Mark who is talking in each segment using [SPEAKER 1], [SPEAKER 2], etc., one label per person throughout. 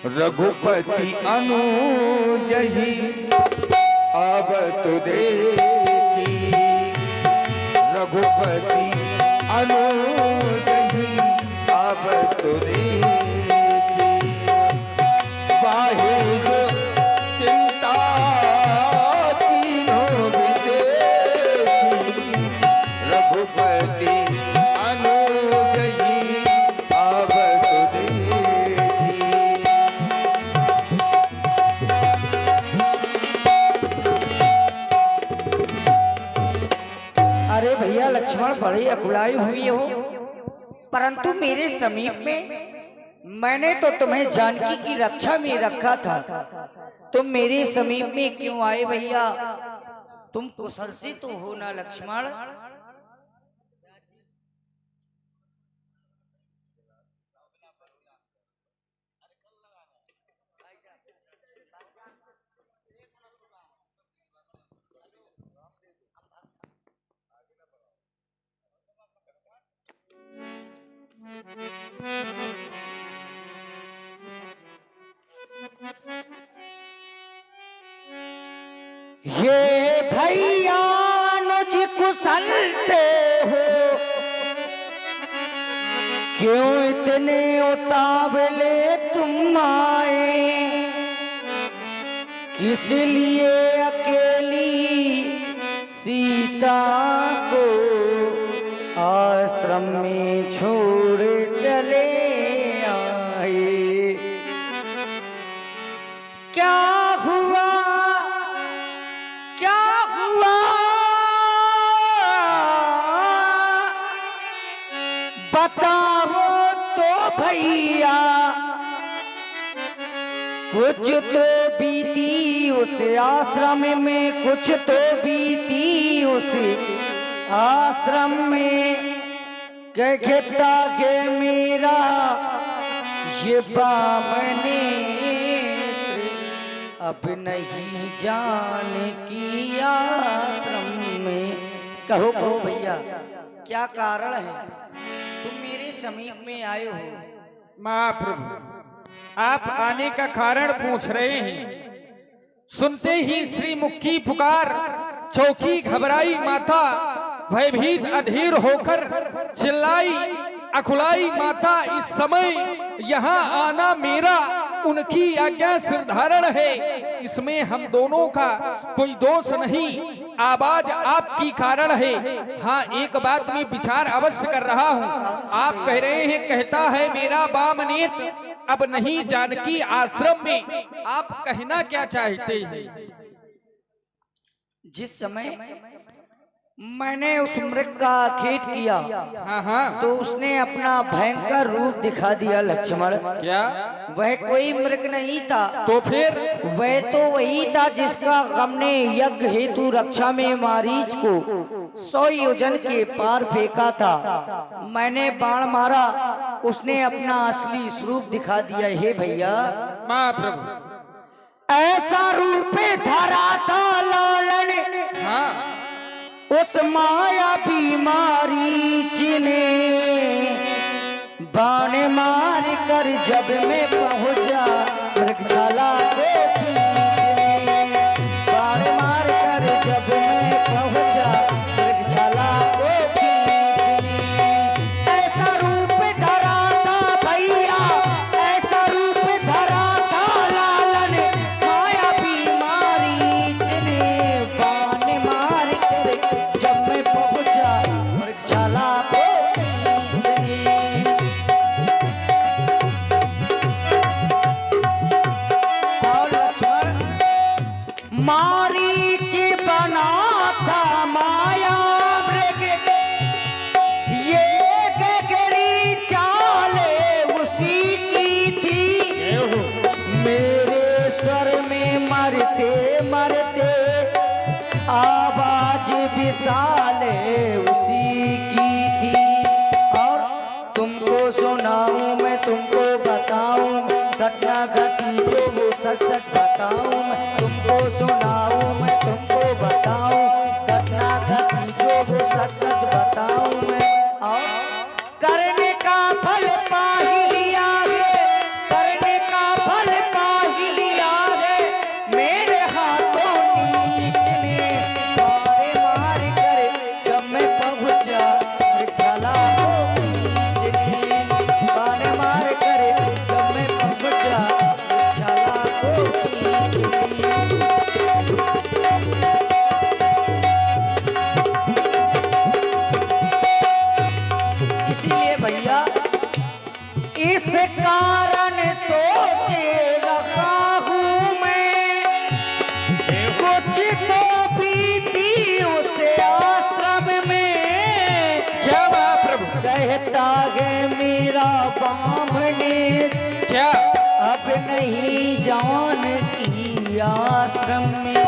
[SPEAKER 1] रघुपति अनुजहि अब तो देखी, रघुपति अनुजहि अब तो देखी। वाहे जो चिंता तीनों विषेखी, रघुपति अनुजहि अब तो देखी।
[SPEAKER 2] अरे भैया लक्ष्मण बड़े अकुलाई हुई हो, परंतु मेरे समीप में मैंने तो तुम्हें जानकी की रक्षा में रखा था, तुम मेरे समीप में क्यों आए भैया? तुम कुशल से तो हो ना लक्ष्मण? ये भैया अनुज कुशल से हो, क्यों इतने उतावले तुम आए? किस लिए अकेली सीता को आश्रम में छोड़ चले आए? क्या हुआ, क्या हुआ? बताओ तो भैया, कुछ तो बीती उस आश्रम में, कुछ तो बीती उस आश्रम में। कहता के मेरा ये बामने अब नहीं जाने की आश्रम में। कहो कहो भैया, क्या कारण है तुम मेरे समीप में आए हो?
[SPEAKER 3] महाप्रभु, आप आने का कारण पूछ रहे हैं। सुनते ही श्री मुख की पुकार, चौकी घबराई माता, भयभीत अधीर होकर चिल्लाई अकुलाई माता। इस समय यहाँ आना मेरा उनकी आज्ञा सिरधारण है, इसमें हम दोनों का कोई दोष नहीं, आवाज आपकी कारण है। हाँ, एक बात में विचार अवश्य कर रहा हूँ। आप कह रहे हैं, कहता है मेरा बामनेत्र अब नहीं जानकी आश्रम में, आप कहना क्या चाहते हैं?
[SPEAKER 2] जिस समय मैंने उस मृग का खेत किया,
[SPEAKER 3] हाँ,
[SPEAKER 2] तो उसने अपना भयंकर रूप दिखा दिया लक्ष्मण।
[SPEAKER 3] क्या
[SPEAKER 2] वह कोई मृग नहीं था,
[SPEAKER 3] तो फिर?
[SPEAKER 2] वह तो वही था जिसका गम ने यज्ञ हेतु रक्षा में मारीच को 100 योजन के पार फेंका था। मैंने बाण मारा, उसने अपना असली स्वरूप दिखा दिया। हे भैया
[SPEAKER 3] महाप्रभु,
[SPEAKER 2] ऐसा रूप धरा था लालन,
[SPEAKER 3] हाँ,
[SPEAKER 2] उस माया बीमारी जिने बाण मार कर जब मैं पहुंचा मृगशाला को खींचने। बाण मार कर जब मैं पहुंचा मृगशाला को खींचने। ऐसा रूप धरा था भैया, ऐसा रूप धरा था लालन, माया बीमारी जिने बाण मार कर जब मैं पहुंचा मृगशाला को खींचने। और लक्ष्मण मारीच बना था माया मृग, ये गगरी चाले उसी की थी। मेरे स्वर में मरते मरते आवाज विशाले उसी की थी। और तुमको सुनाऊं मैं, तुमको बताऊं, घटना घटी जो वो सच सच बताऊं मैं। तुमको सुनाऊं मैं, तुमको बताऊं, घटना घटी जो वो सच सच बताऊं मैं। और करने का फल पा ही लिया है, करने का फल इस कारण सोचे रखा हूँ मैं, कुछ तो बीती उसे आश्रम में।
[SPEAKER 3] क्या महाप्रभु?
[SPEAKER 2] कहता है मेरा बामने,
[SPEAKER 3] क्या?
[SPEAKER 2] अब नहीं जानकी आश्रम में।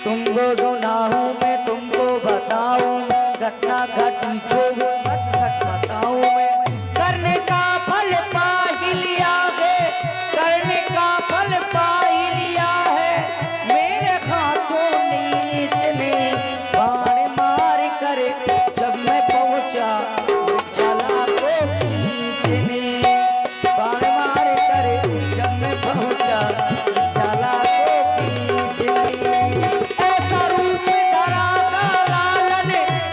[SPEAKER 2] तुमको सुनाऊं मैं, तुमको बताऊं, घटना घटी जो वो सच सच बताऊं मैं। करने का फल पा ही लिया है, करने का फल पा ही लिया है। मेरे हाथों नीच ने बाण मार कर जब मैं पहुंचा वृक्षाला को खींचने। बाण मार कर जब मैं पहुंचा वृक्षाला को खींचने। ऐसा रूप धरा का लालन,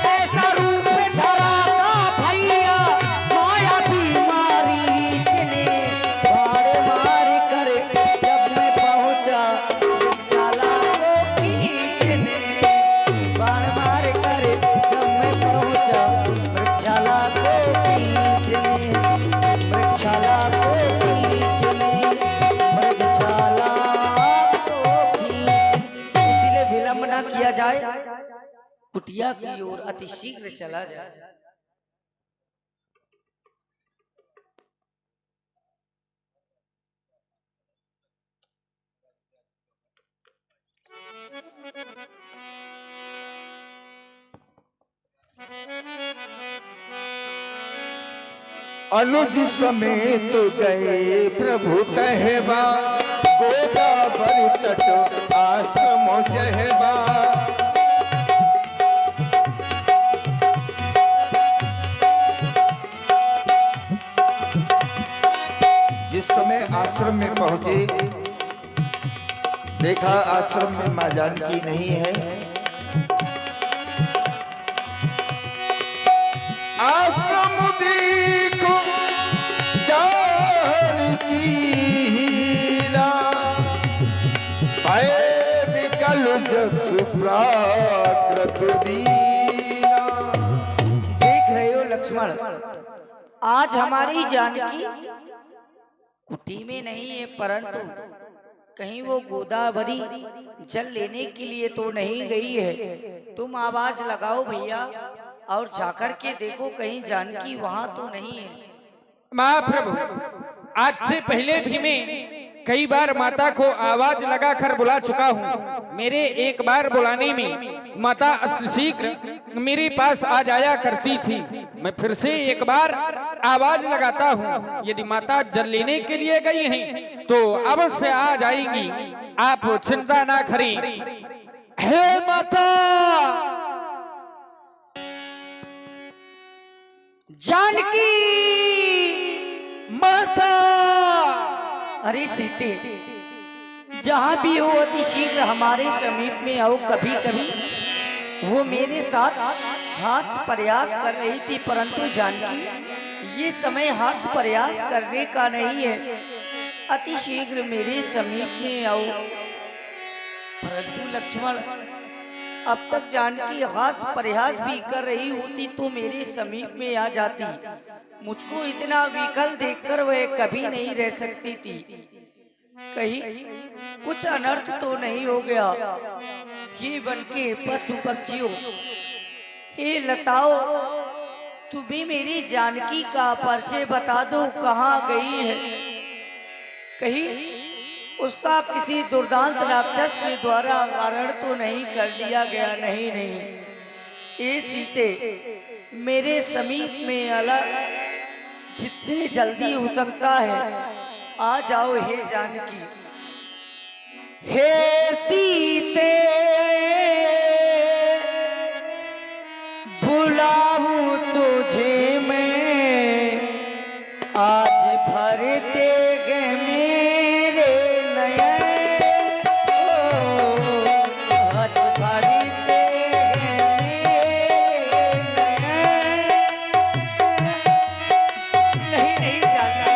[SPEAKER 2] ऐसा रूप धरा का भैया, माया बीमारी चने। बाण मार कर जब मैं पहुंचा वृक्षाला को खींचने। बाण मार कर जब मैं पहुंचा वृक्षाला को खींचने। वृक्षाला को खींचने, वृक्षाला को खींचने। इसीलिए विलंब न किया जाए, कुटिया की ओर अति शीघ्र चला जाए।
[SPEAKER 1] अनुज समेत गए प्रभु तहबा, गोदावरी तट आश्रम जहबा। जिस समय आश्रम में पहुंचे, देखा आश्रम में मां जानकी नहीं है। आश्रम देखो जानकी हीरा, भय विकल जस प्राकृत दीना।
[SPEAKER 2] देख रहे हो लक्ष्मण, आज हमारी जानकी कुटी में नहीं है, परंतु कहीं वो गोदावरी जल लेने के लिए तो नहीं गई है। तुम आवाज लगाओ भैया और जाकर के देखो कहीं जानकी वहां तो नहीं है।
[SPEAKER 3] महाप्रभु, आज से पहले भी मैं कई बार माता को आवाज लगाकर बुला चुका हूँ। मेरे एक बार बुलाने में माता शीघ्र मेरे पास आ जाया करती थी। मैं फिर से एक बार आवाज लगाता हूँ, यदि माता जल लेने ke लिए गई हैं तो अवश्य आ जाएंगी, आप चिंता ना करें। हे माता,
[SPEAKER 2] जानकी माता। अरे सीते, जहां भी हो अति शीघ्र हमारे समीप में आओ। कभी कभी वो मेरे साथ हास्य प्रयास कर रही थी, परंतु जानकी ये समय हास्य प्रयास करने का नहीं है। अति शीघ्र मेरे समीप में आओ। परंतु लक्ष्मण, अब तक जानकी हास्य प्रयास भी कर रही होती तो मेरे समीप में आ जाती। मुझको इतना विकल देखकर वह कभी नहीं रह सकती थी। कहीं कुछ अनर्थ तो नहीं हो गया। ये वन के पशु पक्षियों, ये लताओ, तुम्हें मेरी जानकी का परिचय बता दो, कहाँ गई है? कहीं उसका किसी दुर्दांत राक्षस के द्वारा हरण तो नहीं कर लिया गया? नहीं नहीं, ये सीते मेरे समीप में अलग जितने जल्दी हो सकता है आ जाओ। हे जानकी, हे सीते, बुलाऊं तुझे मैं, आज भर देगे मेरे नयन। आज भर देगे मेरे नयन। नहीं नहीं जानकी,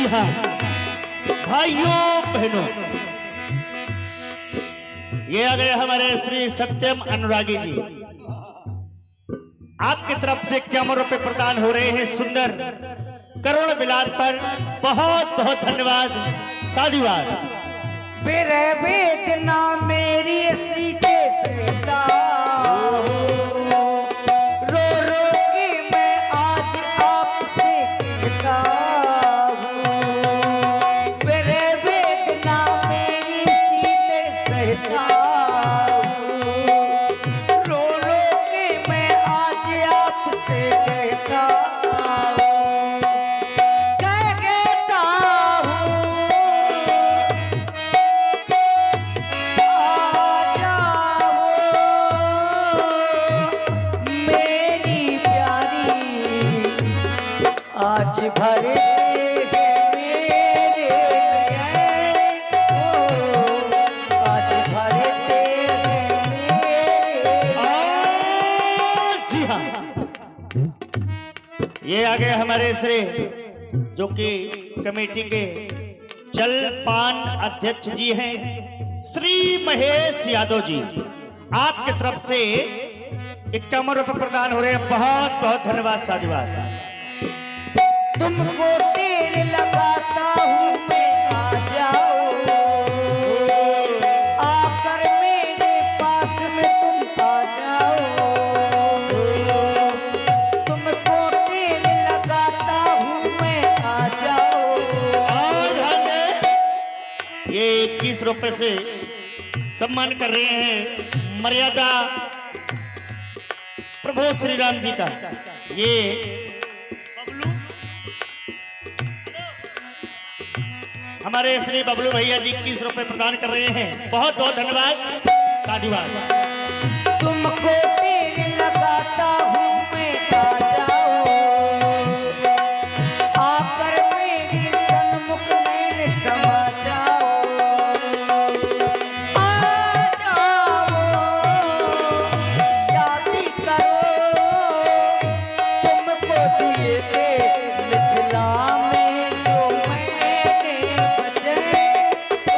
[SPEAKER 4] हाँ भाइयों बहनों, ये आ गए हमारे श्री सत्यम अनुरागी जी। आपकी तरफ से 51 रुपए प्रदान हो रहे हैं सुंदर करुण बिलात पर। बहुत बहुत धन्यवाद, साधुवाद।
[SPEAKER 2] बिरे वेदना मेरी सीते सदा, रो रो के मैं आज आपसे कहता हूँ। बिरे वेदना मेरी सीते सहता हूँ, रो रो के मैं आज आपसे कहता हूँ। कहता हूँ आ जाओ मेरी प्यारी, आज भर दे मेरे नयन, ओ आज भर दे मेरे।
[SPEAKER 4] जी हाँ, ये आ गए हमारे श्री जो कि कमेटी के जलपान अध्यक्ष जी हैं, श्री महेश यादव जी। आपकी तरफ से 51 रुपए प्रदान हो रहे हैं। बहुत बहुत धन्यवाद, साधुवाद।
[SPEAKER 2] तुमको टेर लगाता हूँ मैं, आ जाओ आकर मेरे पास में तुम आ जाओ। तुमको टेर लगाता हूँ मैं, आ जाओ।
[SPEAKER 4] और हम ये 21 रुपए से सम्मान कर रहे हैं मर्यादा प्रभु श्री राम जी का। ये बबलू, हमारे श्री बबलू भैया जी 21 रुपए प्रदान कर रहे हैं। बहुत बहुत धन्यवाद, साधुवाद।
[SPEAKER 2] तुमको टेर लगाता हूँ मैं, आ जाओ आकर मेरे सन्मुख में समा जाओ। आ जाओ शादी करो तुमको दिए थे मिथिला में जो मैंने बचे, ओ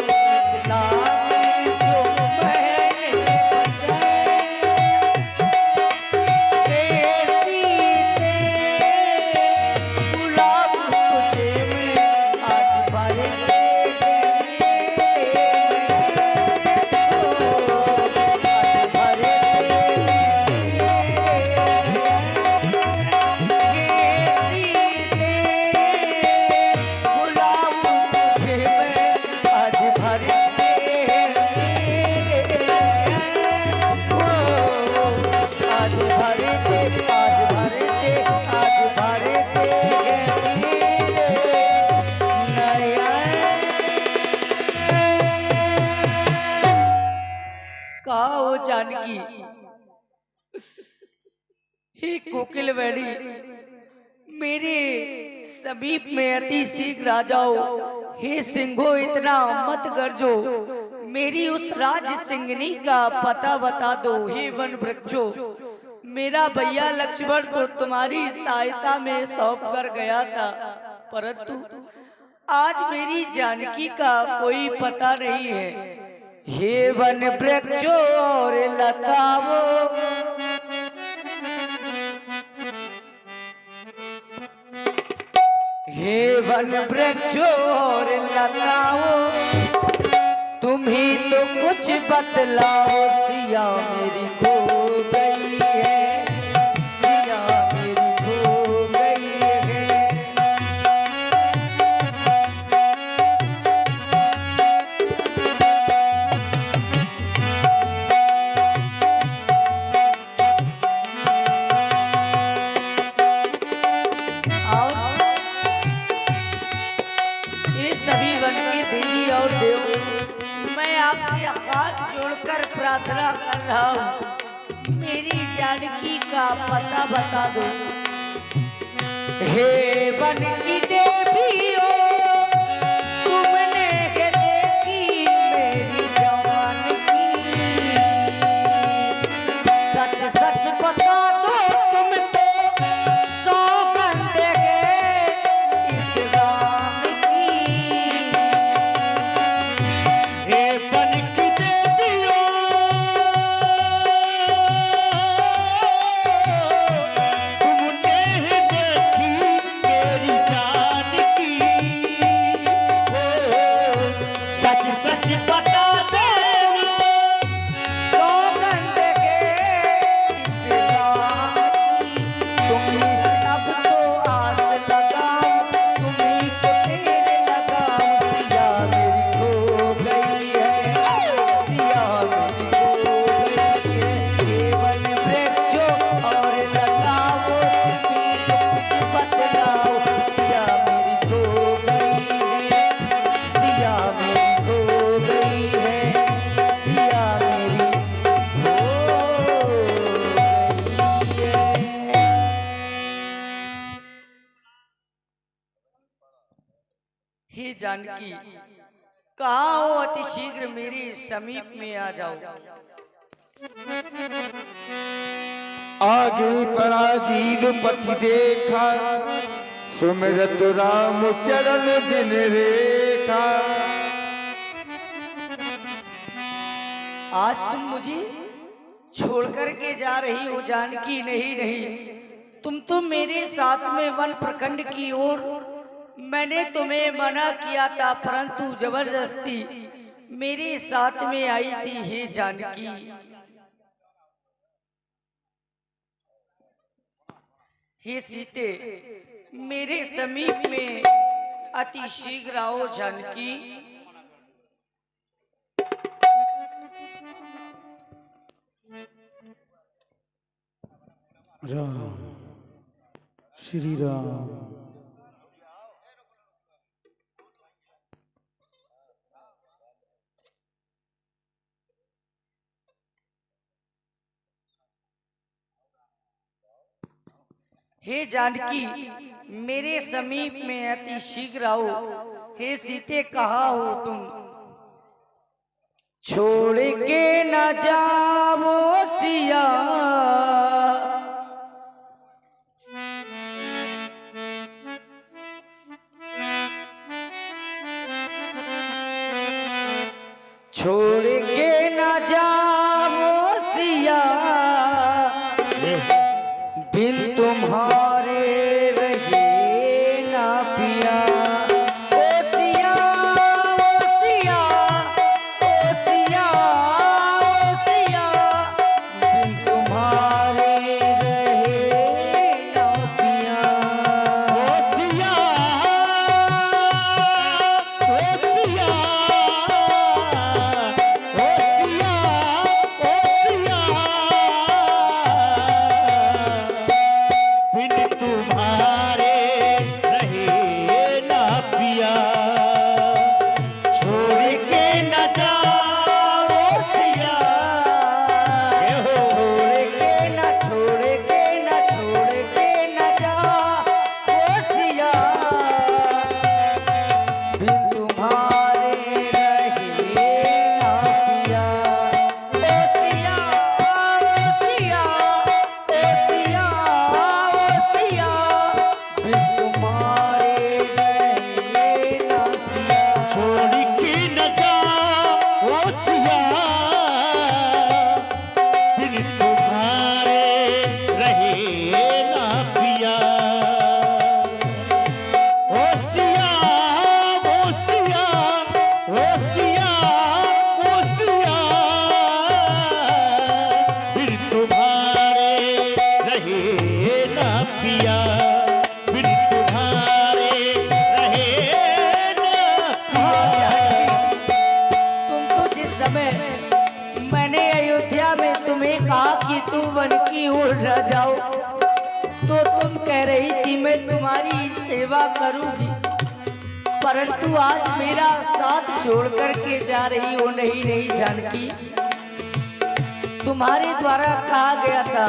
[SPEAKER 2] मिथिला में जो मैंने बचे। सीते गुलाब तुझे मैं आज भर दे मेरे, आज भर दे सीते गुलाब तुझे मैं आज भर दे मेरे, आज भर दे, आज भर दे, आज भर दे मेरे नयन। काओ जानकी, हे कोकिल वेड़ी, मेरे समीप में अति शीघ्र आ जाओ। हे सिंहो इतना मत गरजो, मेरी उस राज सिंहनी का पता बता दो। हे वन वृक्षो, मेरा भैया लक्ष्मण तो तुम्हारी सहायता में सौंप कर गया था, परंतु आज मेरी जानकी का कोई पता नहीं है। हे वन वृक्षो और लताओं, हे वन वृक्षो और लताओं, तुम ही तो कुछ बतलाओ। सिया मेरी खो गई है, सिया मेरी खो गई है। आओ, ये सभी वन के देवी और देव, मैं आपसे हाथ जोड़कर प्रार्थना कर रहा हूँ, मेरी जानकी का पता बता दो। हे वन की देवियों, तुमने है देखी मेरी जानकी, सच सच बता दो तुम तो सौगंध है इस हे जानकी, कहाँ हो? अति शीघ्र मेरे समीप में आ जाओ।
[SPEAKER 1] आगे पराधीन पति देखा, सुमिरत राम चरण जिन रेखा।
[SPEAKER 2] आज तुम मुझे छोड़ कर के जा रही हो जानकी? नहीं नहीं, तुम तो मेरे साथ में वन प्रखंड की ओर, मैंने तुम्हें मना किया था परंतु जबरदस्ती मेरे साथ में आई थी। हे जानकी, हे सीते, मेरे समीप में अति शीघ्र आओ जानकी।
[SPEAKER 5] राम, श्री राम।
[SPEAKER 2] हे जानकी, मेरे समीप में अति शीघ्र आओ। हे सीते, कहाँ हो तुम? छोड़ के न जाओ सिया, छोड़ के न जाओ सिया, बिन तुम्हारे रहे ना पिया। ओ सिया, ओ सिया, ओ सिया, ओ सिया, बिन तुम्हारे रहे ना पिया।
[SPEAKER 4] ओ सिया, ओ सिया, ओ सिया, ओ सिया, बिन तुम्हारे रहे ना पिया। छोड़ के न जाओ सिया, ये हो।
[SPEAKER 2] छोड़ के न, छोड़ के न, छोड़ के न जा ओ सिया, बिन तुम्हारे रहे ना पिया। ओ सिया, ओ सिया, ओ सिया, ओ सिया, बिन तुम्हारे रहे ना सिया।
[SPEAKER 4] छोड़ के न जाओ सिया, बिन तुम्हारे रहे ना पिया। ओ सिया, ओ सिया, ओ सिया, ओ सिया, बिन तुम्हारे रहे ना पिया। बिन तुम्हारे रहे ना पिया।
[SPEAKER 2] तुम तो जिस समय मैंने अयोध्या में तुम्हें कहा कि तुम वन की ओर न जाओ, तो तुम कह रही थी मैं तुम्हारी सेवा करूंगी, परंतु आज मेरा साथ छोड़ कर के जा रही हो। नहीं नहीं जानकी, तुम्हारे द्वारा कहा गया था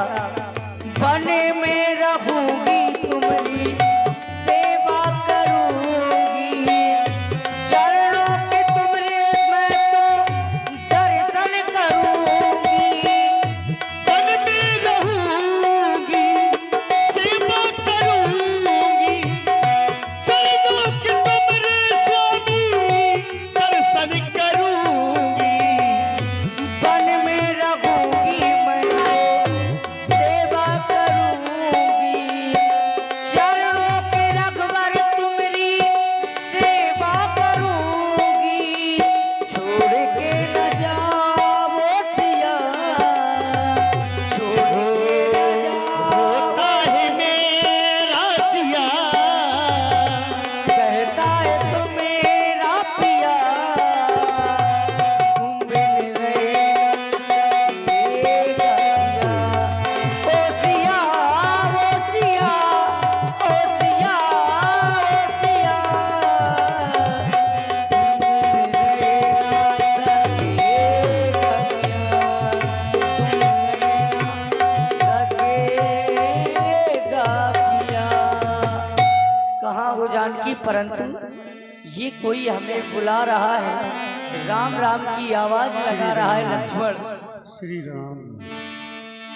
[SPEAKER 2] बने में रहूंगी, तुम्हारी सेवा करूंगी, चरणों के तुमरे मैं तो दर्शन करूंगी।
[SPEAKER 4] वन में रहूंगी, सेवा करूंगी, चरणों के तुमरे स्वामी दर्शन करूंगी।
[SPEAKER 2] वन में रहूंगी मैं तो सेवा करूंगी, चरणों के रघुवर तुम्हारी सेवा करूंगी। छोड़ के न जाओ सिया, छोड़ के न जाओ।
[SPEAKER 4] होता है मेरा जिया,
[SPEAKER 2] कहता है तो मेरा पिया, तुम बिन रह न सकेगा जिया। ओ सिया, ओ सिया, ओ सिया, ओ सिया, तुम बिन रह न सकेगा पिया, तुम बिन रह न सकेगा पिया। कहाँ हो जानकी, परंतु ये कोई हमें बुला रहा है, राम राम की आवाज लगा रहा है लक्ष्मण।
[SPEAKER 5] श्री राम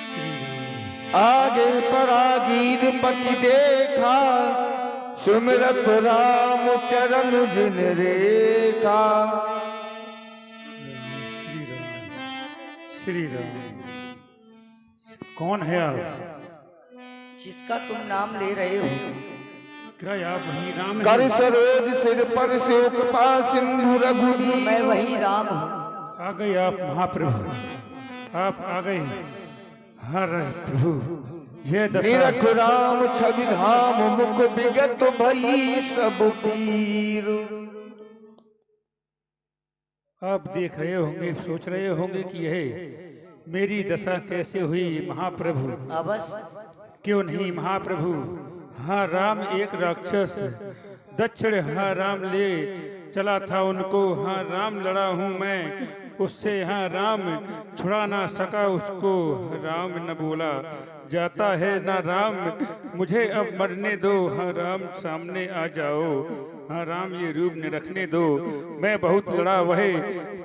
[SPEAKER 5] श्री राम।
[SPEAKER 1] आगे परागीर पति देखा, सुमिरत राम चरण जिन रेखा।
[SPEAKER 5] श्री राम श्री राम। कौन है आप?
[SPEAKER 2] जिसका तुम नाम ले रहे हो,
[SPEAKER 5] क्या आप वही राम हैं?
[SPEAKER 1] कर सरोज सिर पर शोक पा सिंधु रघुबीर।
[SPEAKER 2] मैं वही राम हूँ।
[SPEAKER 5] आ गए आप महाप्रभु, आप आ गए। हर प्रभु ये दशा
[SPEAKER 1] निरख राम छवि धाम मुख विगत भई सब पीर।
[SPEAKER 5] आप देख रहे होंगे, सोच रहे होंगे कि यह मेरी दशा कैसे हुई महाप्रभु।
[SPEAKER 2] अवश्य
[SPEAKER 5] क्यों नहीं महाप्रभु। हाँ राम एक राक्षस दक्षिण हाँ राम ले चला था उनको। हाँ राम लड़ा हूँ मैं उससे। हाँ राम छुड़ा ना सका उसको। राम न बोला जाता है ना राम, मुझे अब मरने दो। हाँ राम सामने आ जाओ। हाँ राम ये रूप न रखने दो। मैं बहुत लड़ा, वह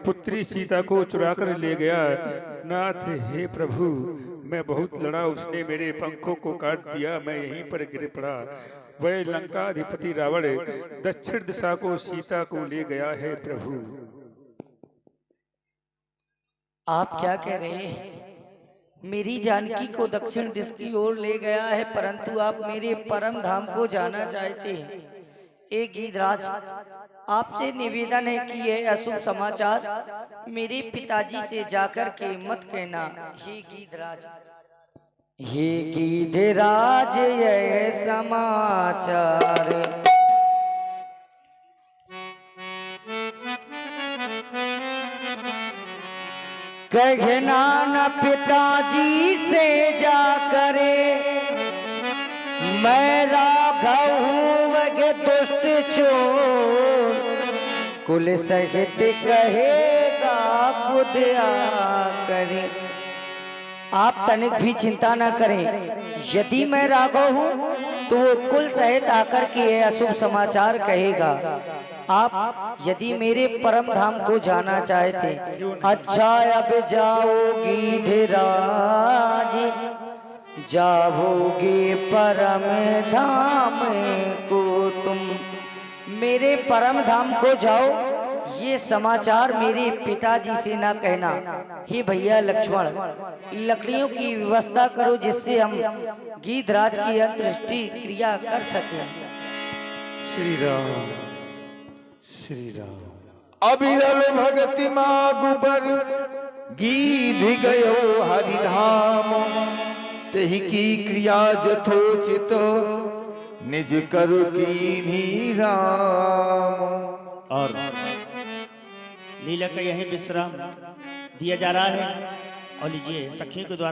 [SPEAKER 5] पुत्री सीता को चुरा कर ले गया। नाथ हे प्रभु मैं बहुत लड़ा, उसने मेरे पंखों को काट दिया, मैं यहीं पर गिर पड़ा। वह लंकाधिपति रावण दक्षिण दिशा को सीता को ले गया है प्रभु।
[SPEAKER 2] आप क्या कह रहे हैं? मेरी जानकी को दक्षिण दिश की ओर ले गया है, परंतु आप मेरे परम धाम को जाना चाहते हैं। एक गीधराज, आपसे निवेदन है कि यह अशुभ समाचार मेरे पिताजी से जाकर के मत कहना। हे गीधराज, हे गीधराज यह समाचार कहना न पिताजी से जाकरे। मैं राघव हूँ वह दुष्ट चोर, कुल सहित कहेगा खुद आकरे। आप तनिक भी चिंता न करें, यदि मैं राघव हूँ तो वो कुल सहित आकर के यह अशुभ समाचार कहेगा। आप यदि मेरे परम धाम को जाना चाहते, अच्छा अब जाओगी धीराज, जाओगे परम धाम को तुम। मेरे परम धाम को जाओ, ये समाचार मेरे पिताजी से ना कहना। हे भैया लक्ष्मण, लकड़ियों की व्यवस्था करो जिससे हम गीधराज की अंत्येष्टि क्रिया कर सकें।
[SPEAKER 5] श्री राम श्री राम।
[SPEAKER 1] अविरल भगति मागुबर गीध गयो हरिधाम। तेहि की क्रिया यथोचित निज करु कीन्ही राम।
[SPEAKER 4] और लीला का यही विश्राम दिया जा रहा है। और लीजिए सखियों के द्वारा